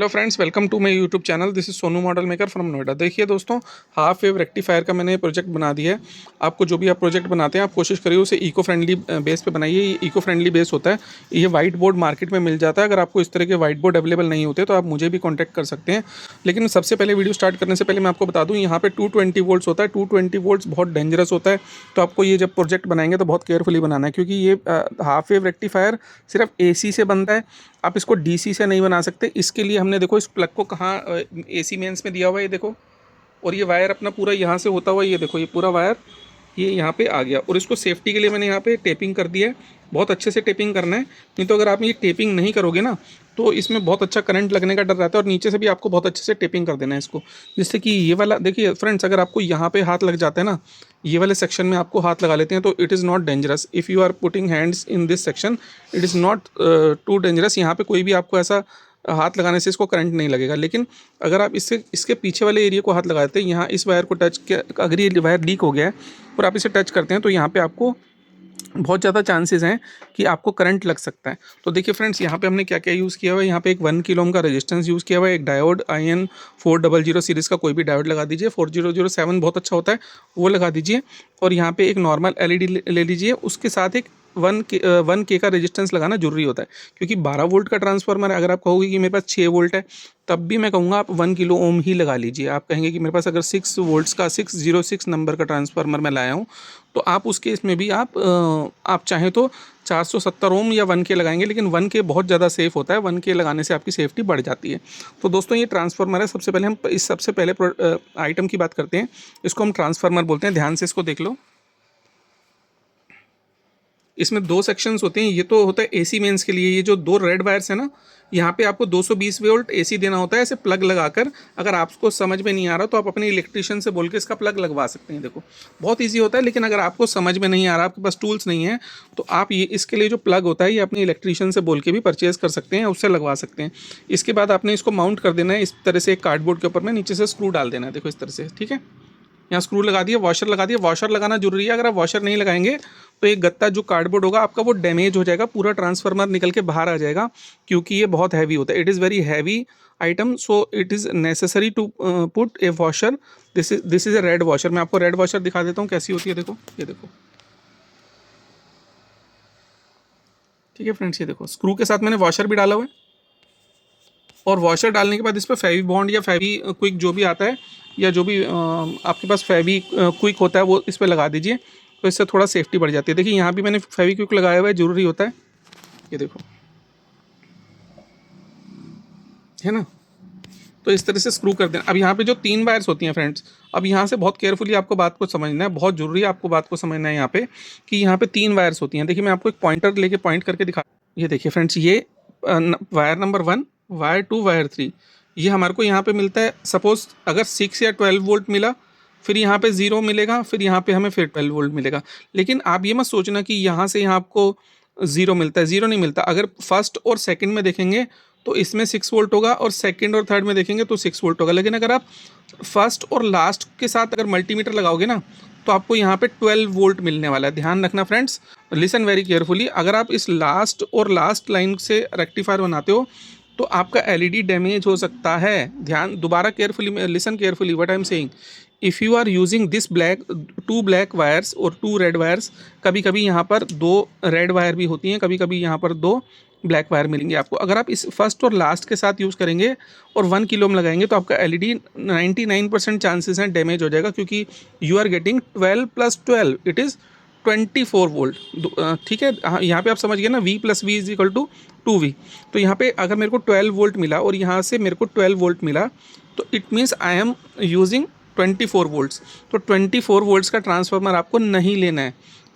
Hello friends, welcome to my YouTube channel. This is Sonu model maker from Noida. देखिए दोस्तों, half wave rectifier का मैंने project बना दिया है। आपको जो भी आप प्रोजेक्ट बनाते हैं, आप कोशिश करिए उसे इको फ्रेंडली बेस पे बनाइए। ये इको फ्रेंडली बेस होता है। ये वाइट बोर्ड मार्केट में मिल जाता है। अगर आपको इस तरह के वाइट बोर्ड अवेलेबल नहीं होते तो आप मुझे भी कॉन्टैक्ट कर सकते हैं। लेकिन सबसे पहले वीडियो स्टार्ट करने से पहले मैं आपको बता दूँ, यहाँ पे 220 वोल्ट्स होता है। 220 वोल्ट्स बहुत डेंजरस होता है। तो आपको ये जब प्रोजेक्ट बनाएंगे तो बहुत केयरफुली बनाना है, क्योंकि ये हाफ वेव रेक्टिफायर सिर्फ AC से बनता है। आप इसको DC से नहीं बना सकते। इसके लिए हमने देखो इस प्लग को कहाँ AC मेंस में दिया हुआ है, ये देखो। और ये वायर अपना पूरा यहाँ से होता हुआ, ये देखो, ये पूरा वायर ये यहाँ पे आ गया। और इसको सेफ्टी के लिए मैंने यहाँ पे टेपिंग कर दिया है। बहुत अच्छे से टेपिंग करना है, नहीं तो अगर आप ये टेपिंग नहीं करोगे ना तो इसमें बहुत अच्छा करंट लगने का डर रहता है। और नीचे से भी आपको बहुत अच्छे से टेपिंग कर देना है इसको, जिससे कि ये वाला देखिए फ्रेंड्स, अगर आपको यहाँ पे हाथ लग जाता है ना, ये वाले सेक्शन में आपको हाथ लगा लेते हैं तो it is not dangerous. If you are putting hands in this section, it is not too dangerous. यहाँ पे कोई भी आपको ऐसा हाथ लगाने से इसको करंट नहीं लगेगा। लेकिन अगर आप इसके पीछे वाले एरिया को हाथ लगा देते हैं, यहाँ इस वायर को टच किया, अगर ये वायर लीक हो गया है और आप इसे टच करते हैं तो यहाँ पे आपको बहुत ज़्यादा चांसेस हैं कि आपको करंट लग सकता है। तो देखिए फ्रेंड्स, यहाँ पे हमने क्या क्या यूज़ किया हुआ है। यहाँ पे एक 1 किलो ओम का रेजिस्टेंस यूज़ किया हुआ है। एक डायोड IN 400 सीरीज़ का कोई भी डायोड लगा दीजिए। 4007 बहुत अच्छा होता है, वो लगा दीजिए। और यहाँ पे एक नॉर्मल LED ले लीजिए। उसके साथ एक 1K का रेजिस्टेंस लगाना जरूरी होता है, क्योंकि 12 वोल्ट का ट्रांसफार्मर है। अगर आप कहोगे कि मेरे पास 6 वोल्ट है, तब भी मैं कहूँगा आप 1 किलो ओम ही लगा लीजिए। आप कहेंगे कि मेरे पास अगर 6 वोल्ट्स का 606 नंबर का ट्रांसफार्मर मैं लाया हूँ, तो आप उस केस में भी आप चाहें तो 470 ओम या 1K लगाएंगे। लेकिन 1K बहुत ज़्यादा सेफ़ होता है। 1K लगाने से आपकी सेफ्टी बढ़ जाती है। तो दोस्तों, ये ट्रांसफार्मर है। सबसे पहले हम इस सबसे पहले आइटम की बात करते हैं। इसको हम ट्रांसफार्मर बोलते हैं। ध्यान से इसको देख लो। इसमें दो सेक्शंस होते हैं। ये तो होता है AC मेंस के लिए। ये जो दो रेड वायर्स है ना, यहाँ पे आपको 220 वोल्ट AC देना होता है, ऐसे प्लग लगाकर। अगर आपको समझ में नहीं आ रहा तो आप अपने इलेक्ट्रिशियन से बोल के इसका प्लग लगवा सकते हैं। देखो, बहुत ईजी होता है। लेकिन अगर आपको समझ में नहीं आ रहा, आपके पास टूल्स नहीं है, तो आप ये इसके लिए जो प्लग होता है, ये अपने इलेक्ट्रिशियन से बोल के भी परचेज कर सकते हैं, उससे लगवा सकते हैं। इसके बाद आपने इसको माउंट कर देना है इस तरह से। एक कार्डबोर्ड के ऊपर में नीचे से स्क्रू डाल देना है, देखो इस तरह से। ठीक है, यहाँ स्क्रू लगा दिया, वॉशर लगा दिया। वॉशर लगाना जरूरी है। अगर आप वॉशर नहीं लगाएंगे तो एक गत्ता जो कार्डबोर्ड होगा आपका, वो डैमेज हो जाएगा, पूरा ट्रांसफार्मर निकल के बाहर आ जाएगा, क्योंकि ये बहुत हैवी होता है। It is very heavy item, so it is necessary to put a washer. This is a red washer. मैं आपको रेड वॉशर दिखा देता हूँ कैसी होती है। देखो, ये देखो। ठीक है फ्रेंड्स, ये देखो, स्क्रू के साथ मैंने वॉशर भी डाला हुआ है। और वॉशर डालने के बाद इस पर फेवी बॉन्ड या फेवी क्विक जो भी आता है, या जो भी आपके पास फेवी क्विक होता है, वो इस पर लगा दीजिए। तो इससे थोड़ा सेफ्टी बढ़ जाती है। देखिए, यहाँ भी मैंने फेवी क्विक लगाया हुआ है, ज़रूरी होता है। ये देखो, है ना। तो इस तरह से स्क्रू कर देना। अब यहाँ पे जो 3 वायर्स होती हैं फ्रेंड्स, अब यहाँ से बहुत केयरफुली आपको बात को समझना है। बहुत ज़रूरी है आपको बात को समझना है यहाँ पे, कि यहाँ पे 3 वायर्स होती हैं। देखिए, मैं आपको एक पॉइंटर लेके पॉइंट करके दिखा। ये देखिए फ्रेंड्स, ये वायर नंबर 1, वायर 2, वायर 3, ये हमारे को यहाँ पे मिलता है। सपोज अगर 6 या 12 वोल्ट मिला, फिर यहाँ पे 0 मिलेगा, फिर यहाँ पे हमें फिर 12 वोल्ट मिलेगा। लेकिन आप ये मत सोचना कि यहाँ से यहाँ आपको 0 मिलता है। 0 नहीं मिलता। अगर फर्स्ट और सेकंड में देखेंगे तो इसमें 6 वोल्ट होगा, और सेकंड और थर्ड में देखेंगे तो 6 वोल्ट होगा। लेकिन अगर आप फर्स्ट और लास्ट के साथ अगर मल्टीमीटर लगाओगे ना, तो आपको यहाँ पे 12 वोल्ट मिलने वाला है। ध्यान रखना फ्रेंड्स, लिसन वेरी केयरफुली। अगर आप इस लास्ट और लास्ट लाइन से रेक्टिफायर बनाते हो तो आपका LED डैमेज हो सकता है। ध्यान, दोबारा carefully listen carefully what I am saying. If you are using this black 2 black wires और 2 रेड वायर्स, कभी कभी यहाँ पर 2 रेड वायर भी होती हैं, कभी कभी यहाँ पर 2 ब्लैक वायर मिलेंगे आपको। अगर आप इस फर्स्ट और लास्ट के साथ यूज़ करेंगे और 1 किलो में लगाएंगे तो आपका LED 99% चांसेस हैं डैमेज हो जाएगा, क्योंकि you are getting 12 + 12 it is 24 volt. ठीक है, यहाँ पे आप समझ गए ना, V + V = 2V। तो यहाँ पे अगर मेरे को 12 वोल्ट मिला और यहाँ से मेरे को 12 वोल्ट मिला, तो it means I am using 24 volts. तो 24 वोल्ट्स का ट्रांसफार्मर आपको नहीं लेना है।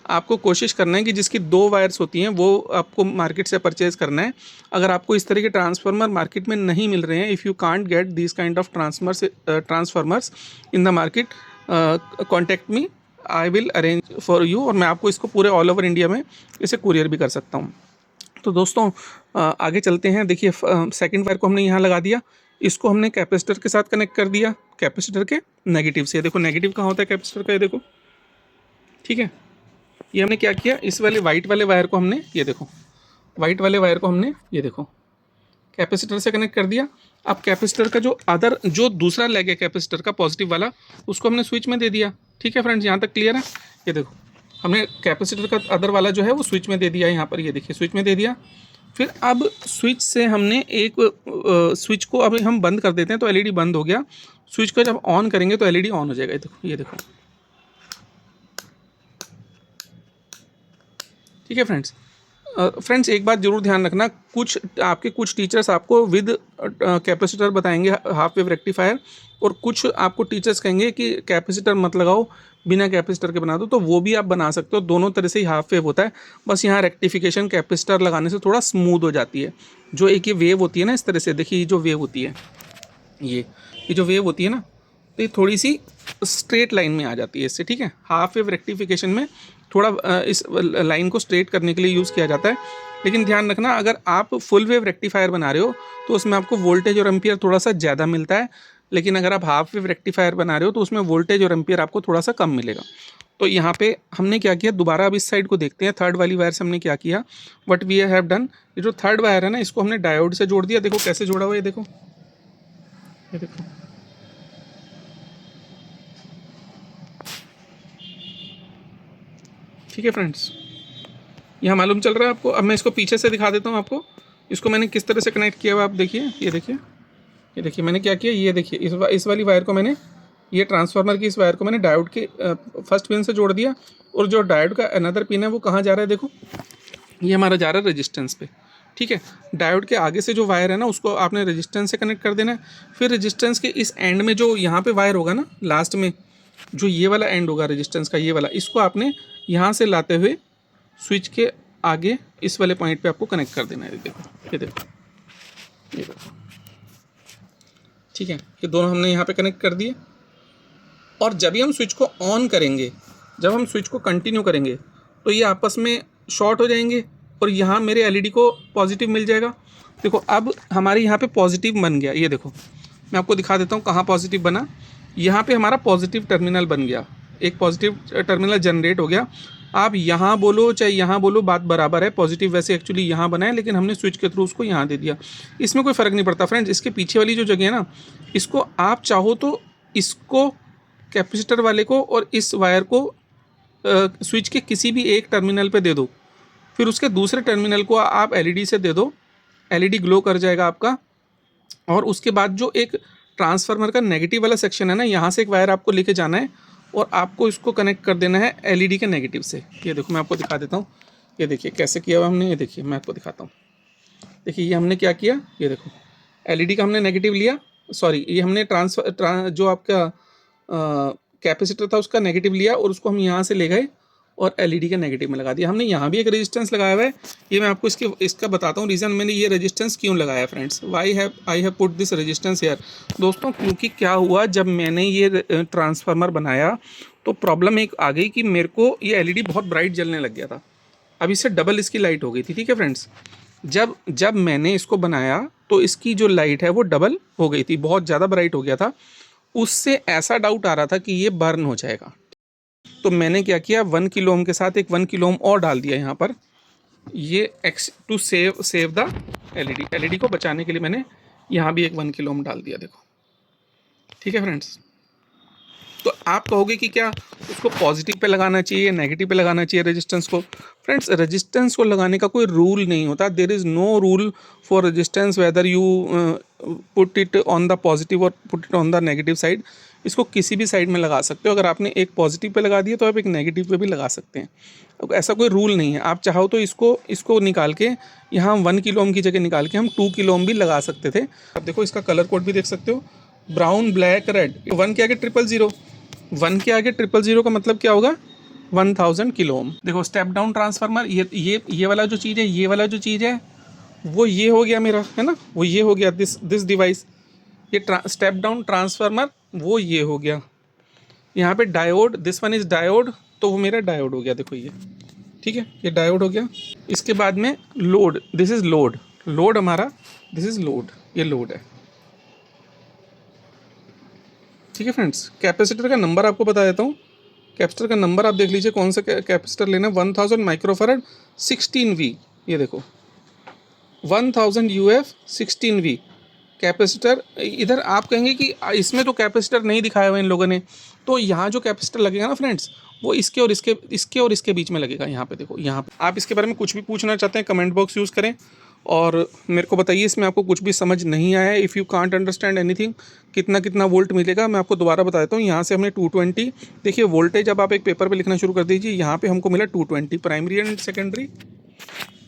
आपको कोशिश करना है कि जिसकी 2 वायर्स होती हैं वो आपको मार्केट से परचेज़ करना है। अगर आपको इस तरह के ट्रांसफार्मर मार्केट में नहीं मिल रहे हैं, if you can't get this kind of transformers in the market, contact me, I will arrange for you. और मैं आपको इसको पूरे ऑल ओवर इंडिया में इसे कुरियर भी कर सकता हूँ। तो दोस्तों, आगे चलते हैं। देखिए, सेकंड वायर को हमने यहाँ लगा दिया। इसको हमने कैपेसिटर के साथ कनेक्ट कर दिया, कैपेसिटर के नेगेटिव से। देखो, नेगेटिव कहाँ होता है कैपेसिटर का, ये देखो। ठीक है, ये हमने क्या किया, इस वाले वाइट वाले वायर को हमने, ये देखो, वाइट वाले वायर को हमने, ये देखो, कैपेसिटर से कनेक्ट कर दिया। अब कैपेसिटर का जो दूसरा लेग है कैपेसिटर का पॉजिटिव वाला, उसको हमने स्विच में दे दिया। ठीक है फ्रेंड्स, यहाँ तक क्लियर है? ये देखो, हमने कैपेसिटर का अदर वाला जो है वो स्विच में दे दिया। यहाँ पर ये देखिए स्विच में दे दिया। फिर अब स्विच से हमने एक स्विच को अब हम बंद कर देते हैं, तो एलईडी बंद हो गया। स्विच को जब ऑन करेंगे तो एलईडी ऑन हो जाएगा। ये देखो। ठीक है फ्रेंड्स, एक बात जरूर ध्यान रखना, कुछ टीचर्स आपको विद कैपेसिटर बताएंगे हाफ वेव रेक्टिफायर, और कुछ आपको टीचर्स कहेंगे कि कैपेसिटर मत लगाओ, बिना कैपेसिटर के बना दो। तो वो भी आप बना सकते हो, दोनों तरह से ही हाफ वेव होता है। बस यहाँ रेक्टिफिकेशन कैपेसिटर लगाने से थोड़ा स्मूथ हो जाती है। जो एक ये वेव होती है ना, इस तरह से देखिए, ये जो वेव होती है, ये जो वेव होती है ना, तो ये थोड़ी सी स्ट्रेट लाइन में आ जाती है इससे। ठीक है, हाफ वेव रेक्टिफिकेशन में थोड़ा इस लाइन को स्ट्रेट करने के लिए यूज़ किया जाता है। लेकिन ध्यान रखना, अगर आप फुल वेव रेक्टिफायर बना रहे हो तो उसमें आपको वोल्टेज और एम्पियर थोड़ा सा ज़्यादा मिलता है। लेकिन अगर आप हाफ वेव रेक्टिफायर बना रहे हो तो उसमें वोल्टेज और एम्पियर आपको थोड़ा सा कम मिलेगा। तो यहाँ पे हमने क्या किया, दोबारा अब इस साइड को देखते हैं। थर्ड वाली वायर से हमने क्या किया, व्हाट वी हैव डन, ये जो थर्ड वायर है ना, इसको हमने डायोड से जोड़ दिया। देखो कैसे जोड़ा हुआ है, ये देखो। ठीक है फ्रेंड्स, यहाँ मालूम चल रहा है आपको? अब मैं इसको पीछे से दिखा देता हूँ आपको। इसको मैंने किस तरह से कनेक्ट किया हुआ आप देखिए। ये देखिए मैंने क्या किया, ये देखिए इस वाली वायर को मैंने, ये ट्रांसफार्मर की इस वायर को मैंने डायोड के फर्स्ट पिन से जोड़ दिया। और जो डायोड का अनदर पिन है वो कहाँ जा रहा है, देखो ये हमारा जा रहा है रेजिस्टेंस पे। ठीक है, डायोड के आगे से जो वायर है ना, उसको आपने रेजिस्टेंस से कनेक्ट कर देना है। फिर रेजिस्टेंस के इस एंड में जो यहाँ पे वायर होगा ना, लास्ट में जो ये वाला एंड होगा रेजिस्टेंस का, ये वाला, इसको आपने यहाँ से लाते हुए स्विच के आगे इस वाले पॉइंट पे आपको कनेक्ट कर देना है। ये देखो। ठीक है, ये दोनों हमने यहाँ पे कनेक्ट कर दिए। और जब भी हम स्विच को ऑन करेंगे, जब हम स्विच को कंटिन्यू करेंगे, तो ये आपस में शॉर्ट हो जाएंगे और यहाँ मेरे एलईडी को पॉजिटिव मिल जाएगा। देखो अब हमारे यहाँ पे पॉजिटिव बन गया। ये देखो, मैं आपको दिखा देता हूँ कहाँ पॉजिटिव बना। यहाँ पे हमारा पॉजिटिव टर्मिनल बन गया, एक पॉजिटिव टर्मिनल जनरेट हो गया। आप यहाँ बोलो चाहे यहाँ बोलो, बात बराबर है। पॉजिटिव वैसे एक्चुअली यहाँ बना है, लेकिन हमने स्विच के थ्रू उसको यहाँ दे दिया। इसमें कोई फ़र्क नहीं पड़ता फ्रेंड्स। इसके पीछे वाली जो जगह है ना, इसको आप चाहो तो इसको कैपेसिटर वाले को और इस वायर को स्विच के किसी भी एक टर्मिनल पे दे दो, फिर उसके दूसरे टर्मिनल को आप एलईडी से दे दो, एलईडी ग्लो कर जाएगा आपका। और उसके बाद जो एक ट्रांसफार्मर का नेगेटिव वाला सेक्शन है ना, यहाँ से एक वायर आपको लेके जाना है और आपको इसको कनेक्ट कर देना है एलईडी के नेगेटिव से। ये देखो मैं आपको दिखा देता हूँ। ये देखिए कैसे किया हुआ हमने। ये देखिए मैं आपको दिखाता हूँ। देखिए ये हमने क्या किया, ये देखो एलईडी का हमने नेगेटिव लिया, सॉरी ये हमने जो आपका कैपेसिटर था उसका नेगेटिव लिया और उसको हम यहाँ से ले गए और एलईडी के नेगेटिव में लगा दिया। हमने यहाँ भी एक रेजिस्टेंस लगाया हुआ है। ये मैं आपको इसका बताता हूँ रीज़न, मैंने ये रेजिस्टेंस क्यों लगाया friends, I have put this resistance here. दोस्तों क्योंकि क्या हुआ, जब मैंने ये ट्रांसफार्मर बनाया तो प्रॉब्लम एक आ गई कि मेरे को ये एलईडी बहुत ब्राइट जलने लग गया था। अब इससे डबल इसकी लाइट हो गई थी। ठीक है फ्रेंड्स, जब मैंने इसको बनाया तो इसकी जो लाइट है वो डबल हो गई थी, बहुत ज़्यादा ब्राइट हो गया था। उससे ऐसा डाउट आ रहा था कि ये बर्न हो जाएगा। तो मैंने क्या किया, 1 किलो ओम के साथ एक 1 किलो ओम और डाल दिया यहाँ पर। ये टू सेव द एलईडी को बचाने के लिए मैंने यहाँ भी एक 1 किलो ओम डाल दिया। देखो ठीक है फ्रेंड्स। तो आप कहोगे कि क्या उसको पॉजिटिव पे लगाना चाहिए, नेगेटिव पे लगाना चाहिए रेजिस्टेंस को? फ्रेंड्स रेजिस्टेंस को लगाने का कोई रूल नहीं होता। There is no rule for resistance whether you put it on the positive और put it on the negative side. इसको किसी भी साइड में लगा सकते हो। अगर आपने एक पॉजिटिव पे लगा दिया तो आप एक नेगेटिव पे भी लगा सकते हैं। अब ऐसा कोई रूल नहीं है। आप चाहो तो इसको निकाल के यहाँ 1 किलो ओम की जगह निकाल के हम 2 किलो ओम भी लगा सकते थे। अब देखो इसका कलर कोड भी देख सकते हो, ब्राउन ब्लैक रेड। 1 के आगे 000, 1 के आगे 000 का मतलब क्या होगा, 1000 किलो ओम। देखो स्टेप डाउन ट्रांसफार्मर, ये वाला जो चीज़ है, ये वाला जो चीज़ है वो ये हो गया मेरा, है ना, वो ये हो गया दिस डिवाइस। ये स्टेप डाउन ट्रांसफार्मर वो ये हो गया। यहाँ पे diode, this one is diode, तो वो मेरा डायोड हो गया। देखो ये ठीक है, ये डायोड हो गया। इसके बाद में load, this is load, load हमारा, दिस इज़ लोड, ये लोड है। ठीक है फ्रेंड्स, कैपेसिटर का नंबर आपको बता देता हूँ। कैपेसिटर का नंबर आप देख लीजिए कौन सा कैपेसिटर लेना है। 1000 माइक्रोफैराड 16V। ये देखो 1000 UF 16V। कैपेसिटर इधर आप कहेंगे कि इसमें तो कैपेसिटर नहीं दिखाया हुआ इन लोगों ने, तो यहाँ जो कैपेसिटर लगेगा ना फ्रेंड्स, वो इसके और इसके बीच में लगेगा। यहाँ पे देखो, यहाँ पे आप इसके बारे में कुछ भी पूछना चाहते हैं कमेंट बॉक्स यूज़ करें और मेरे को बताइए इसमें आपको कुछ भी समझ नहीं आया है। If you can't understand anything, कितना कितना वोल्ट मिलेगा मैं आपको दोबारा बता देता हूँ। यहाँ से हमने 220, देखिए वोल्टेज अब आप एक पेपर पे लिखना शुरू कर दीजिए। यहाँ पे हमको मिला 220 प्राइमरी एंड सेकेंडरी।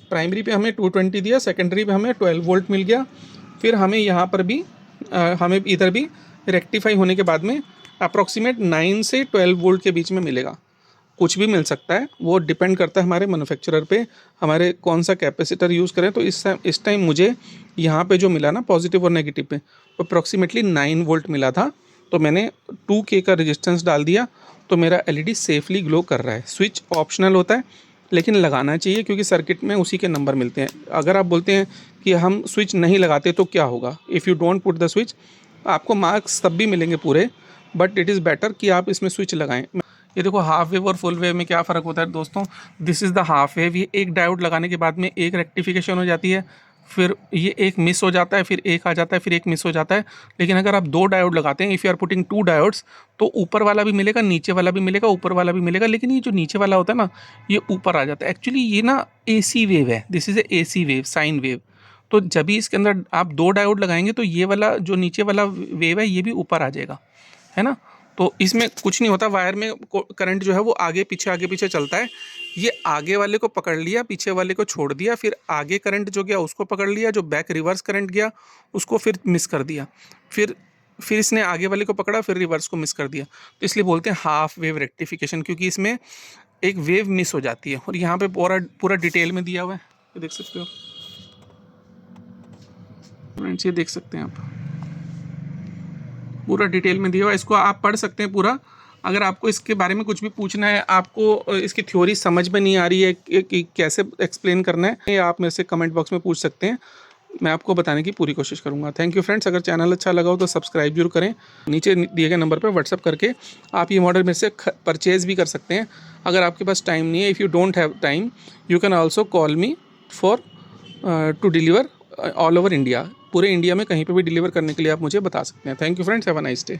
प्राइमरी पे हमें 220 दिया, सेकेंडरी पे हमें 12 वोल्ट मिल गया। फिर हमें यहाँ पर भी हमें इधर भी रेक्टिफाई होने के बाद में अप्रॉक्सीमेट 9 से 12 वोल्ट के बीच में मिलेगा। कुछ भी मिल सकता है, वो डिपेंड करता है हमारे मैन्युफैक्चरर पे, हमारे कौन सा कैपेसिटर यूज़ करें। तो इस टाइम मुझे यहाँ पे जो मिला ना पॉजिटिव और नेगेटिव पे, वो अप्रॉक्सीमेटली 9 वोल्ट मिला था। तो मैंने 2K का रेजिस्टेंस डाल दिया, तो मेरा LED सेफली ग्लो कर रहा है। स्विच ऑप्शनल होता है लेकिन लगाना चाहिए, क्योंकि सर्किट में उसी के नंबर मिलते हैं। अगर आप बोलते हैं कि हम स्विच नहीं लगाते तो क्या होगा, if you don't put the switch, आपको मार्क्स तब भी मिलेंगे पूरे, बट इट इज़ बेटर कि आप इसमें स्विच लगाएं। ये देखो हाफ वेव और फुल वेव में क्या फ़र्क होता है दोस्तों। This is the half wave. ये एक डायोड लगाने के बाद में एक रेक्टिफिकेशन हो जाती है, फिर ये एक मिस हो जाता है, फिर एक आ जाता है, फिर एक मिस हो जाता है। लेकिन अगर आप 2 डायोड लगाते हैं, if you are putting 2 diodes, तो ऊपर वाला भी मिलेगा, नीचे वाला भी मिलेगा, ऊपर वाला भी मिलेगा। लेकिन ये जो नीचे वाला होता है ना, ये ऊपर आ जाता है। एक्चुअली ये ना AC वेव है, this is A AC wave, sine wave. तो जब भी इसके अंदर आप 2 डायोड लगाएंगे तो ये वाला जो नीचे वाला वेव है ये भी ऊपर आ जाएगा, है ना। तो इसमें कुछ नहीं होता, वायर में करंट जो है वो आगे पीछे चलता है। ये आगे वाले को पकड़ लिया, पीछे वाले को छोड़ दिया, फिर आगे करंट जो गया उसको पकड़ लिया, जो बैक रिवर्स करंट गया उसको फिर मिस कर दिया, फिर इसने आगे वाले को पकड़ा, फिर रिवर्स को मिस कर दिया। तो इसलिए बोलते हैं हाफ वेव रेक्टिफिकेशन, क्योंकि इसमें एक वेव मिस हो जाती है। और यहाँ पे पूरा डिटेल में दिया हुआ है, ये देख सकते हो फ्रेंड्स, ये देख सकते हैं आप, पूरा डिटेल में दिया हुआ है। इसको आप पढ़ सकते हैं पूरा। अगर आपको इसके बारे में कुछ भी पूछना है, आपको इसकी थ्योरी समझ में नहीं आ रही है कि कैसे एक्सप्लेन करना है, या आप मेरे से कमेंट बॉक्स में पूछ सकते हैं, मैं आपको बताने की पूरी कोशिश करूंगा। Thank you friends. अगर चैनल अच्छा लगा हो तो सब्सक्राइब जरूर करें। नीचे दिए गए नंबर पर व्हाट्सअप करके आप ये मॉडल मेरे से परचेज़ भी कर सकते हैं। अगर आपके पास टाइम नहीं है, if you don't have time, you can also call me for to deliver all over India. पूरे इंडिया में कहीं पे भी डिलीवर करने के लिए आप मुझे बता सकते हैं। Thank you friends, have a nice day.